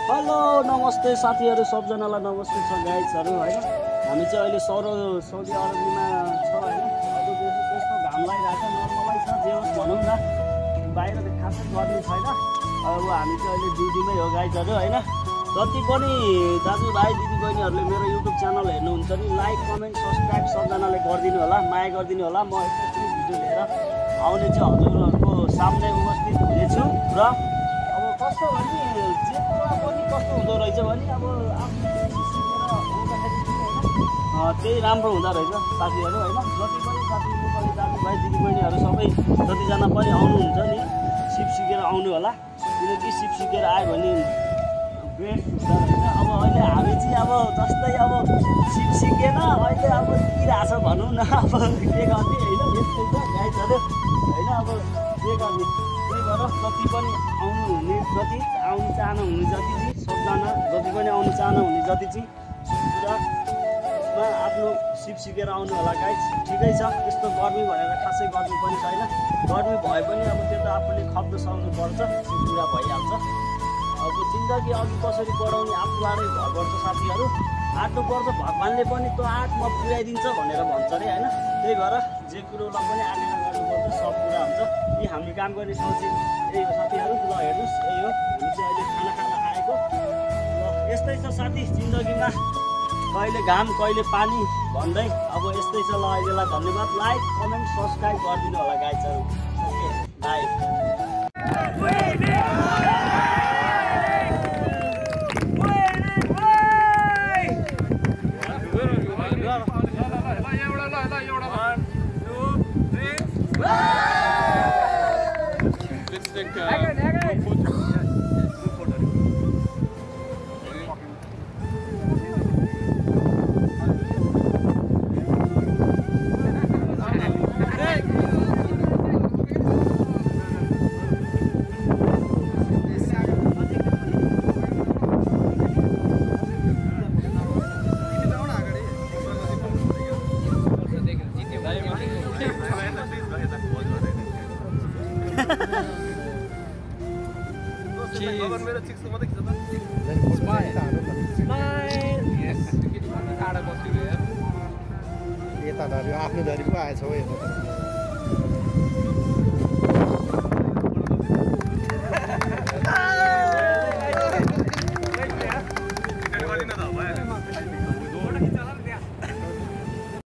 hello नमस्ते साथीहरू सबजनालाई नमस्ते छ गाइजहरू हैन हामी चाहिँ अहिले साउदी अरबमा छ हैन अब त्यस्तो घाम लागिरहेको छ नर्मलै छ जे होस् भनौँ न बाहिर त खासै गर्मी छैन अब हामी चाहिँ अहिले ड्युटीमै हो गाइजहरू हैन जति पनि दाजुभाइ दिदीबहिनीहरूले मेरो युट्युब च्यानल हेर्नुहुन्छ नि लाइक कमेन्ट सब्सक्राइब सबजनाले गरिदिनु होला माया गरिदिनु होला म यस्तो भिडियो लिएर आउने चाहिँ हजुरहरूको सामने उपस्थित हुनेछु र अब कस्तो भने जे कुरा पनि कस्तो हुँदो रहेछ भने अब त्यही राम्रो हुँदो रहेछ साथीहरू हैन जति पनि साथी नेपाली दाजुभाइ दिदीबहिनीहरू सबै जतिजना पनि आउनुहुन्छ नि सिप सिकेर आउनु होला किनकि सिप सिकेर आयो भने बेस्ट हुन्छ हैन अब अहिले हामी चाहिँ अब जस्तै अब सिप सिकेन अहिले अब किराछ भनौँ न अब के गर्ने हैन यस्तै छ गाइजहरू हैन अब के गर्ने त्यही भएर जति पनि आउनुहुने जति आउनु चाहनुहुने जति चाहिँ सबजना जति पनि आउनु चाहनुहुने जति चाहिँ पुरा यसमा आफ्नो सिप सिकेर आउनु होला गाइज ठिकै छ यस्तो गर्मी भनेर खासै गर्मी पनि छैन गर्मी भए पनि अब त्यो त आफूले खप्न सक्नुपर्छ त्यो कुरा भइहाल्छ अब जिन्दगी अघि कसरी बढाउने आफूबाटै भर पर्छ साथीहरू आँट्नुपर्छ भगवान्ले पनि त्यो आँटमा पुर्याइदिन्छ भनेर भन्छ अरे होइन त्यही भएर जे कुरोलाई पनि आँटेर गर्नुपर्छ सब कुरा हुन्छ यी हामीले काम गर्ने ठाउँ चाहिँ यही हो साथीहरू ल हेर्नुहोस् यही हो हामी चाहिँ अहिले खाना खान आएको ल यस्तै छ साथी जिन्दगीमा कहिले घाम कहिले पानी भन्दै अब यस्तै छ ल अहिलेलाई धन्यवाद लाइक कमेन्ट सब्सक्राइब गरिदिनु होला गाइजहरू ओके बाई यता धरी आफ्नो धरी पो आएछ हो यता